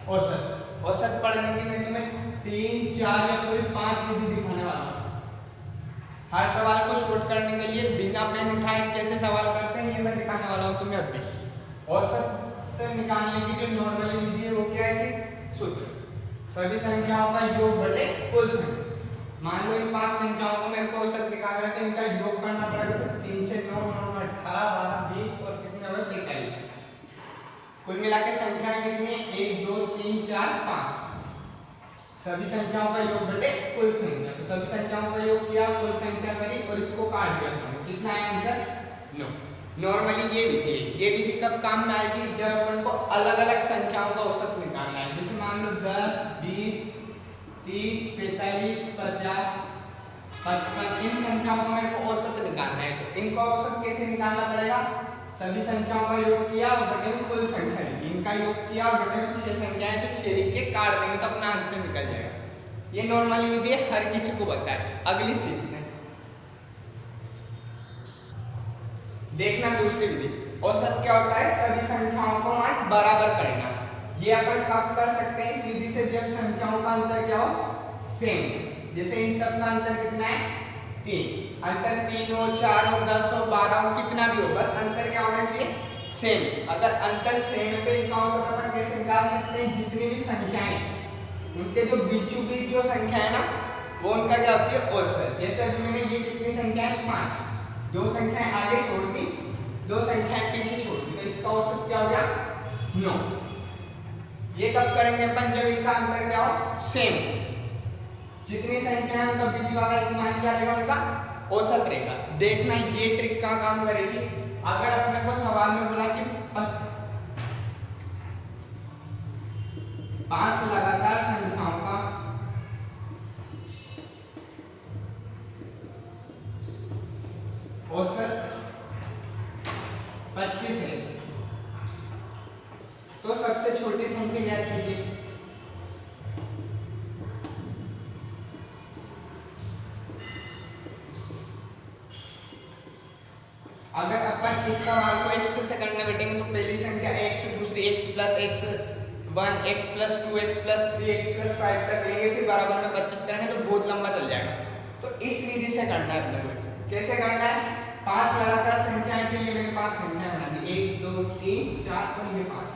औसत। औसत पढ़ने की मैं तुम्हें 3, 4 या पूरी 5 विधि दिखाने वाला हूँ। हर सवाल को शॉर्ट करने के लिए बिना पेन उठाए कैसे सवाल करते हैं ये मैं दिखाने वाला हूँ तुम्हें अभी। औसत निकालने की जो नॉर्मली विधि है वो क्या है कि सूत्र सभी संख्याओं का योग बटे कुल संख्या। मान लो इन 5 संख्याओं को मेरे को औसत निकालना है तो इनका योग करना पड़ेगा। तो 3 से 9, 9 में 18, 12, 20 और कितने हुए 45। कुल मिला के संख्याएं कितनी है 1, 2, 3, 4, 5। सभी संख्याओं का योग बटे कुल संख्या। तो सभी संख्याओं का योग किया, कुल संख्या करी और इसको काट दिया। कितना है आंसर 9। नॉर्मली ये विधि है। ये विधि कब काम में आएगी जब अपन को अलग अलग संख्याओं का औसत निकालना है। जैसे मान लो 10, 20, 30, 45, 50, 55 इन संख्याओं का मेरे को औसत निकालना है। तो इनका औसत कैसे निकालना पड़ेगा? सभी संख्याओं का योग किया और बटे में कुल संख्या लिखी। इनका योग किया और बटे में 6 संख्याएं तो 6 लिख के काट देंगे तो अपना आंसर निकल जाएगा। ये नॉर्मली विधि है, हर किसी को बताए। अगली सीखते हैं, देखना दूसरी विधि। औसत क्या होता है? सभी संख्याओं को मान बराबर करना। ये अपन कब कर सकते हैं? सीधी से जब संख्याओं का अंतर क्या हो सेम। जैसे इन सब का अंतर कितना है 3। अंतर 3 हो, 4 हो, 10 हो, 12 हो, कितना भी हो, बस अंतर क्या होना चाहिए सेम। अगर अंतर सेम है तो इनका औसत अपन कैसे निकाल सकते हैं? जितनी भी संख्याएं उनके जो बीचों बीच जो संख्या है ना वो उनका क्या होती है औसत। जैसे अभी मैंने ये कितनी संख्या है 5, 2 संख्याएं आगे छोड़ दी, 2 संख्याएं पीछे छोड़ दी, तो इसका औसत क्या हो गया 9। ये कब करेंगे अपन? जब इनका अंतर क्या हो सेम। जितनी संख्या है उनका बीच वाला मान क्या रहेगा? उनका औसत रहेगा। देखना ये ट्रिक कहाँ काम करेगी? अगर अपने को सवाल में बोला कि 5 लगातार संख्याओं का औसत 25 है तो सबसे छोटी संख्या याद कीजिए। अगर अपन इस सवाल को x से करने बैठेंगे तो पहली संख्या x, दूसरी x plus x 1, x plus 2, x plus 3, x plus 5 तक लेंगे, फिर बराबर में 25 करेंगे तो बहुत लंबा चल जाएगा। तो इस विधि से करना है अपने को। कैसे करना है? 5 लगातार संख्याएं के लिए मैंने 5 संख्याएं बना दी, 1, 2, 3, 4 और ये 5।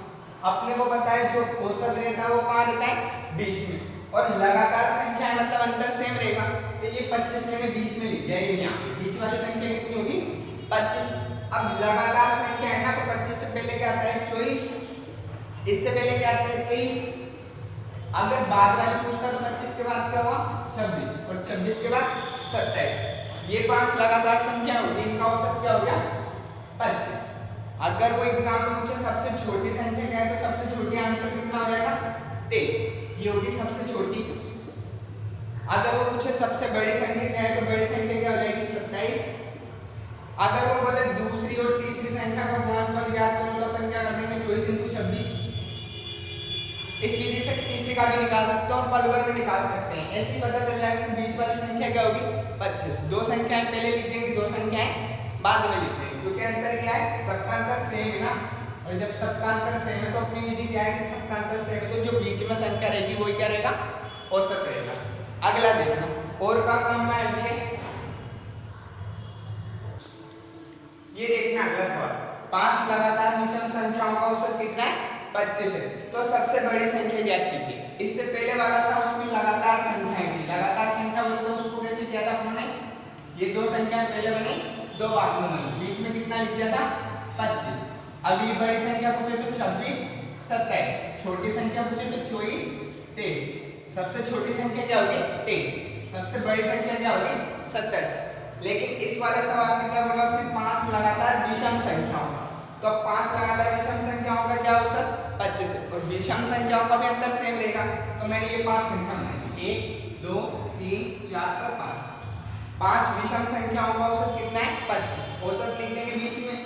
अपने को पता है जो औसत रहता है वो कहाँ रहता है बीच में, और लगातार संख्या मतलब अंतर सेम रहेगा। तो ये 25 मैंने बीच में लिख दिया। ये यहाँ पे बीच वाली संख्या कितनी होगी 25। अब लगातार संख्या है ना तो 25 से पहले क्या आता है 24, इससे पहले क्या आता है 23। अगर बाद वाली पूछता तो 25 के बाद क्या हुआ 26 और 26 के बाद 27। ये 5 लगातार संख्या होगी, इनका औसत क्या हो गया 25। अगर वो एग्जाम में पूछे सबसे छोटी संख्या क्या है तो सबसे छोटी आंसर कितना हो जाएगा 23। ये होगी सबसे छोटी। अगर वो पूछे सबसे बड़ी संख्या क्या है तो बड़ी संख्या क्या हो जाएगी 27। अगर वो बोले दूसरी और तीसरी संख्या का गुणनफल ज्ञात करो तो अपन क्या कर देंगे 24 × 26। इस विधि से किसी का भी निकाल सकते हो, पल भर में निकाल सकते हैं। ऐसे ही पता चल जाएगा कि बीच वाली संख्या क्या होगी 25। 2 संख्याएं पहले लिख देंगे, 2 संख्याएं बाद में लिख देंगे, क्योंकि अंतर क्या है सबका अंतर सेम है ना। और जब सबका अंतर सेम है तो अपनी विधि क्या है कि सबका अंतर सेम है तो जो बीच में संख्या रहेगी वही क्या रहेगा औसत रहेगा। अगला देखना और का काम में आएगी ये देखना अगला सवाल। 5 लगातार विषम संख्याओं का औसत कितना है 25 है तो सबसे बड़ी संख्या ज्ञात कीजिए। इससे पहले वाला था उसमें लगातार संख्याएं थी। लगातार संख्या बोले तो उसको कैसे किया था अपने? ये 2 संख्याएं पहले बनी, 2 बाद में बनी, बीच में कितना लिख दिया था 25। अगली बड़ी संख्या पूछे तो 26, 27। छोटी संख्या पूछे तो 24, 23। सबसे छोटी संख्या क्या होगी 23, सबसे बड़ी संख्या क्या होगी 27। लेकिन इस वाले सवाल में क्या बोला उसमें 5 लगातार विषम संख्याओं का। तो 5 लगातार विषम संख्याओं का क्या औसत 25 है और विषम संख्याओं का भी अंतर सेम रहेगा। तो मैंने ये 5 संख्या बनाई 1, 2, 3, 4 और 5। 5 विषम संख्याओं का औसत कितना है 25। औसत लिख देंगे बीच में।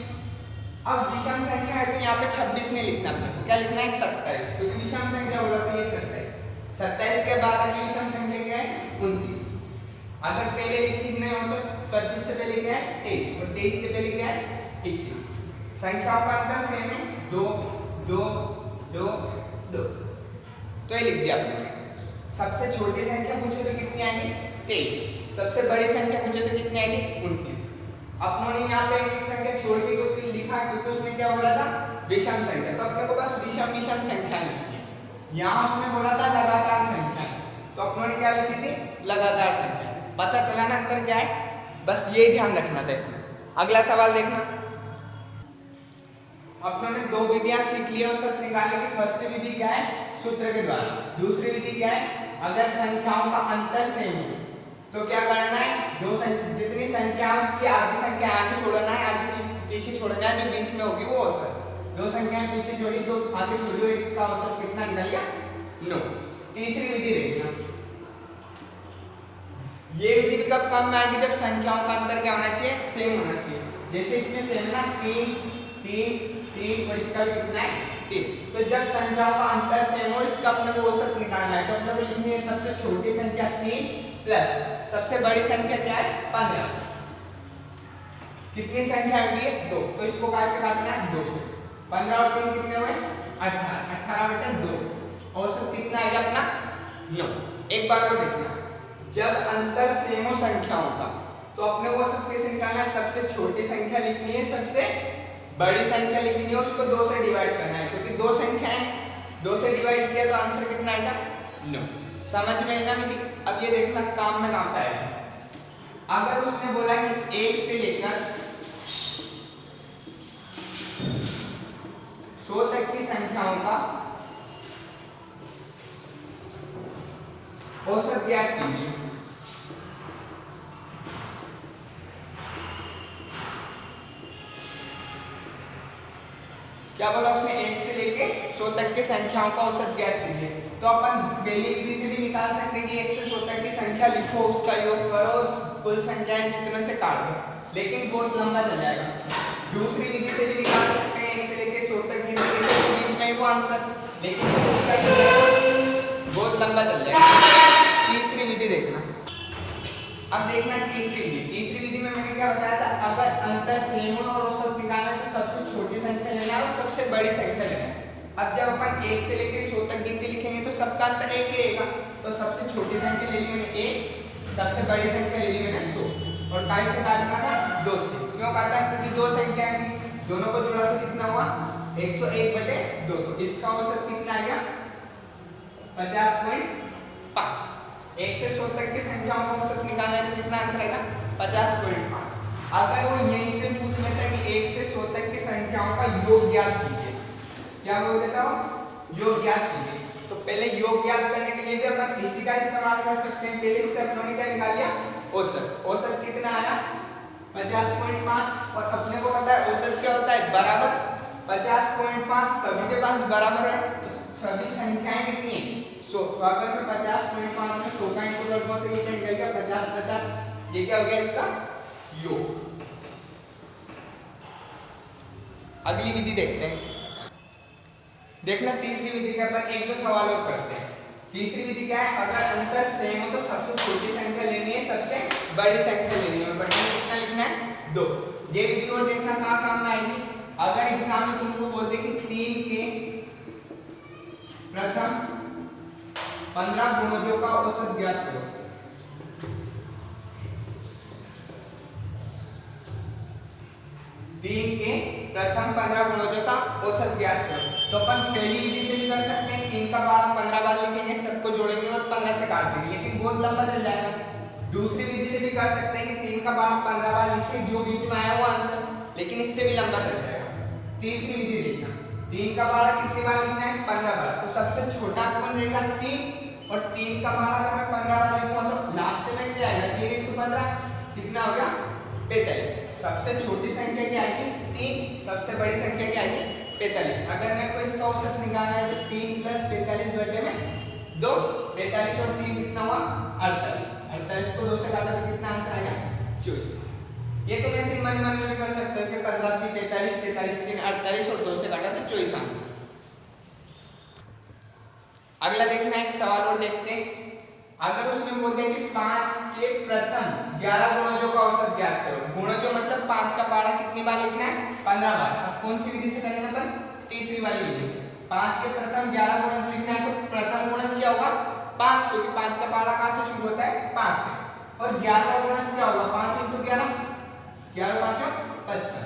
अब विषम संख्या है तो यहाँ पे 26 नहीं लिखना, अपने क्या लिखना है 27, क्योंकि विषम संख्या बोला तो ये 27। 27 के बाद अगली विषम संख्या क्या है 29। अगर पहले लिखी नहीं हो तो 25 से पहले क्या है 23 और 23 से पहले क्या है 21। संख्याओं का अंतर सेम है 2, 2, 2, 2। तो ये लिख दिया आपने। सबसे छोटी संख्या पूछे तो कितनी आएगी 23, सबसे बड़ी संख्या पूछे तो कितनी आएगी 29। अपनों ने यहाँ पे एक संख्या छोड़ के क्योंकि लिखा क्योंकि उसने क्या बोला था विषम संख्या, तो अपने को बस विषम विषम संख्या लिखनी है। यहाँ उसने बोला था लगातार संख्या, तो अपनों ने क्या लिखी थी लगातार संख्या। पता चला ना अंतर क्या है, बस ये ध्यान रखना था इसमें। अगला सवाल देखना, अपनों ने दो विधियां सीख ली और सब निकालने की। फर्स्ट विधि क्या है सूत्र के द्वारा, दूसरी विधि क्या है अगर संख्याओं का अंतर सेम हो तो क्या करना है, जितनी संख्या उसकी आधी संख्या आगे छोड़ना है, आगे पीछे छोड़ना है, जो बीच में होगी वो औसत। दो संख्याएं पीछे छोड़ी तो आगे छोड़ी और एक का औसत कितना निकल गया 9। तीसरी विधि देखना, ये विधि भी कब काम में आएगी जब संख्याओं का अंतर क्या होना चाहिए सेम होना चाहिए। जैसे इसमें सेम ना 3 3 3 और इसका भी कितना है 3, तो जब संख्याओं का अंतर सेम हो इसका अपने को औसत निकालना है, तो अपने को लिखनी है सबसे छोटी संख्या 3 प्लस सबसे बड़ी संख्या क्या है 15। कितनी संख्या होगी 2, तो इसको कैसे काटना है 2 से। 15 और 3 कितने हुए 18, 18/2, औसत कितना आएगा अपना 9। एक बार और देखना, जब अंतर सेम हो संख्याओं का तो अपने को औसत कैसे निकालना है, सबसे छोटी संख्या लिखनी है, सबसे बड़ी संख्या लिखनी है, उसको 2 से डिवाइड करना है, क्योंकि दो संख्याएं 2 से डिवाइड किया तो आंसर कितना आएगा 9। समझ में ना विधि। अब ये देखना काम में काम आएगा। अगर उसने बोला कि 1 से लेकर 100 तक की संख्याओं का औसत ज्ञात कीजिए, क्या बोला उसने 1 से लेके 100 तक की संख्याओं का औसत ज्ञात कीजिए। तो अपन पहली विधि से भी निकाल सकते हैं कि 1 से 100 तक की संख्या लिखो, उसका योग करो, कुल संख्याएं जितने से काट दो, लेकिन बहुत लंबा चल जाएगा। दूसरी विधि से भी निकाल सकते हैं 1 से लेके 100 तक की संख्या के बीच में ही वो आंसर, लेकिन बहुत लंबा चल जाएगा। तीसरी विधि देखना, अब देखना तीसरी विधि। तीसरी विधि में मैंने क्या बताया था, अगर अंतर सेम हो और औसत निकालना है तो सबसे छोटी संख्या लेना है और सबसे बड़ी संख्या लेना है। अब जब अपन 1 से लेके 100 तक गिनती लिखेंगे तो सबका अंतर 1 ही रहेगा, तो सबसे छोटी संख्या ले ली मैंने 1, सबसे बड़ी संख्या ले ली मैंने 100, और काय से काटना था 2 से। क्यों काटा, क्योंकि दो संख्याएं थी, दोनों को जोड़ा तो कितना हुआ 101/2, तो इसका औसत कितना आएगा 50.5। 1 से 100 तक की संख्याओं का औसत निकालना है तो कितना आंसर आएगा 50.5। अगर वो यहीं से पूछ लेता है कि 1 से 100 तक की संख्याओं का योग ज्ञात कीजिए, क्या बोल देता हूँ योग ज्ञात कीजिए, तो पहले योग ज्ञात करने के लिए भी अपन इसी का इस्तेमाल कर सकते हैं। पहले इससे अपनों ने क्या निकाल लिया औसत, औसत कितना आया 50.5, और अपने को पता है औसत क्या होता है बराबर 50.5, सभी के पास बराबर है, तो सभी संख्याएं कितनी है 100, तो अगर मैं 50.5 में 100 का इंटू कर दूं तो ये क्या निकल गया 50 50, ये क्या हो गया इसका योग। अगली विधि देखते हैं, देखना तीसरी विधि के अपन 1-2 सवाल और करते हैं। तीसरी विधि क्या है, अगर अंतर सेम हो तो सबसे छोटी संख्या लेनी है, सबसे बड़ी संख्या लेनी है, और बटन में कितना लिखना है 2। ये विधि और देखना कहाँ काम में आएगी, अगर एग्जाम में तुमको बोल दे कि 3 के प्रथम 15 गुणजों का औसत ज्ञात करो, तीन के प्रथम 15 गुणजों का औसत ज्ञात करो, तो अपन पहली विधि से भी कर सकते हैं, 3 का 15 बार लिखेंगे, सबको जोड़ेंगे और 15 से काट देंगे, लेकिन बहुत लंबा चल जाएगा। दूसरी विधि से भी कर सकते हैं कि 3 का 15 बार लिख के जो बीच में आया वो आंसर, लेकिन इससे भी लंबा चल जाएगा। तीसरी विधि देखना, 3 का 12 कितनी बार लिखना है 15 बार, तो सबसे छोटा कौन रहेगा 3, और 3 का 12 अगर मैं 15 बार लिखूंगा तो लास्ट में क्या आएगा 3 × 15 कितना हो गया 45। सबसे छोटी संख्या क्या आएगी 3, सबसे बड़ी संख्या क्या आएगी 45। अगर मेरे को इसका औसत निकालना है तो 3 + 45/2, 45 और 3 कितना हुआ 48, 48 को 2 से काटा तो कितना आंसर आएगा 24। ये तो वैसे मन मन में भी कर सकते हो कि 15 × 3 45, 45 3 48 और 2 से काटा तो 24 आंसर। अगला देखना एक सवाल और देखते हैं, अगर उसमें बोल दिया कि 5 के प्रथम 11 गुणजों का औसत ज्ञात करो, गुणजों मतलब 5 का पारा कितनी बार लिखना है 15 बार। अब कौन सी विधि से करेंगे अपन तीसरी वाली विधि से। 5 के प्रथम 11 गुणज लिखना है तो प्रथम गुणज क्या होगा 5, क्योंकि 5 का पहाड़ा कहाँ से शुरू होता है 5 से। और 11 का गुणज क्या होगा 5 × 11, 11 5 55।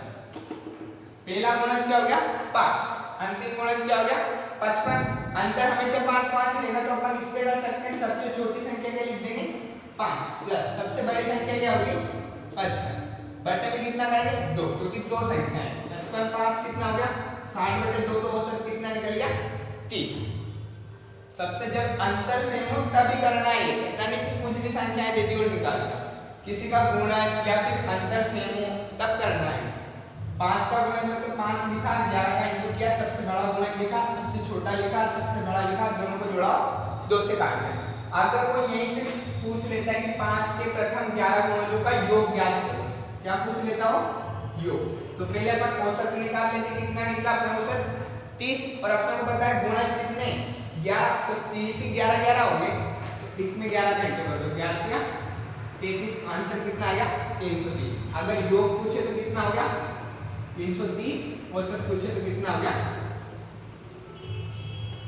पहला गुणज क्या हो गया 5, अंतिम गुणज क्या हो गया 55। अंतर हमेशा 5 5 रहेगा, तो अपन इससे कर सकते हैं, सबसे छोटी संख्या क्या लिख देंगे 5 प्लस सबसे बड़ी संख्या क्या होगी 55 बटे में कितना करेंगे 2, क्योंकि 2 संख्या है। 55 5 कितना हो गया 60/2, तो औसत कितना निकल गया 30। सबसे जब अंतर सेम हो तभी करना है, ऐसा नहीं कि कुछ भी संख्याएं दे दी और निकाल दिया। किसी का गुणज या फिर अंतर सेम हो तब करना है। 5 का गुणज मतलब 5 लिखा, 11 का इंटू किया, सबसे बड़ा गुणज लिखा, सबसे छोटा लिखा, सबसे बड़ा लिखा, दोनों को जोड़ा 2 से काट दिया। अगर कोई यहीं से पूछ लेता है कि 5 के प्रथम 11 गुणजों का योग ज्ञात करो, क्या पूछ लेता हो योग, तो पहले अपन औसत निकाल लेते, कितना निकला अपना औसत 30, और अपने को पता है गुणज कितने 11, तो 30 से 11 11 हो गए, तो इसमें 11 घंटे कर दो, 11 क्या 33, आंसर कितना आ गया 330। अगर योग पूछे तो कितना हो गया 330, औसत पूछे तो कितना हो गया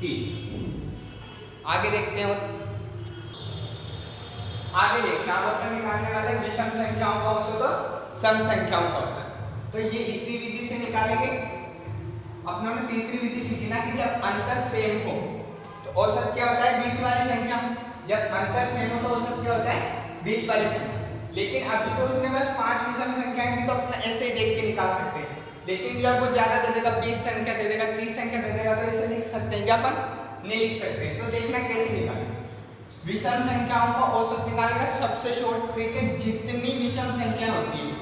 30। आगे देखते हैं, आगे देखना अब अपन निकालने वाले विषम संख्याओं का औसत और सम संख्याओं का औसत। तो ये इसी विधि से निकालेंगे। अपनों ने तीसरी विधि सीखी ना कि जब अंतर सेम हो तो औसत क्या होता है बीच वाली संख्या, जब अंतर सेम हो तो औसत क्या होता है बीच वाली संख्या। लेकिन अभी तो उसने बस 5 विषम संख्याएं दी, तो अपना ऐसे ही देख के निकाल सकते हैं। लेकिन जब वो ज्यादा दे देगा 20 संख्या दे देगा 30 संख्या दे देगा, तो इसे लिख सकते हैं क्या अपन नहीं लिख सकते। तो देखना कैसे निकालेंगे विषम संख्याओं का औसत निकालने का सबसे शॉर्ट ट्रिक है, जितनी विषम संख्या होती है,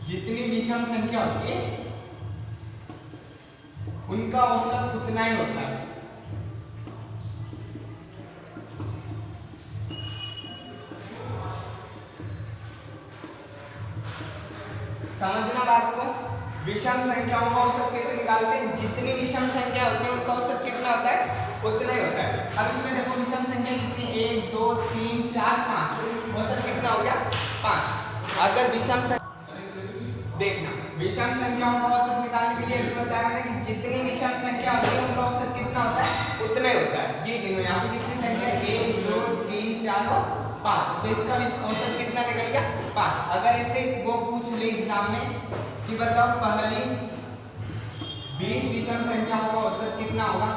जितनी विषम संख्या होती है उनका औसत उतना ही होता है। समझना बात को, विषम संख्याओं का औसत कैसे निकालते हैं, जितनी विषम संख्या होती है उनका औसत कितना होता है उतना ही होता है। अब इसमें देखो विषम संख्या कितनी 1 2 3 4 5, औसत कितना हो गया 5। अगर विषम देखना विषम संख्याओं का औसत निकालने के लिए भी बताया मैंने कि जितनी विषम संख्या होती है उनका औसत कितना होता है उतना ही होता है। ये गिनो यहाँ पे कितनी संख्या है 1 2 3 4 और 5, तो इसका औसत कितना निकल गया 5। अगर ऐसे वो पूछ ले एग्जाम में कि बताओ पहली 20 विषम संख्याओं का औसत कितना होगा,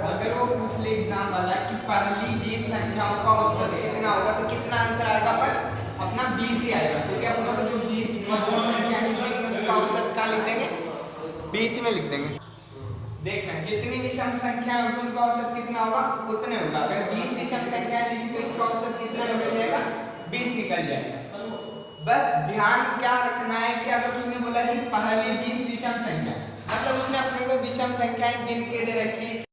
अगर वो पूछ ले एग्जाम वाला कि पहली 20 संख्याओं का औसत कितना होगा, तो कितना आंसर आएगा पर अपना 20 ही आएगा, क्योंकि हम लोग जो 20 विषम संख्या है उसका औसत क्या लिख देंगे बीच में लिख देंगे। देखना जितनी विषम संख्या होगी उनका औसत कितना होगा उतने होगा। अगर 20 विषम संख्या लिखी तो इसका औसत कितना निकल जाएगा 20 निकल जाएगा। बस ध्यान क्या रखना है कि अगर उसने बोला कि पहली 20 विषम संख्या, मतलब उसने अपने को विषम संख्याएं गिन के दे रखी है।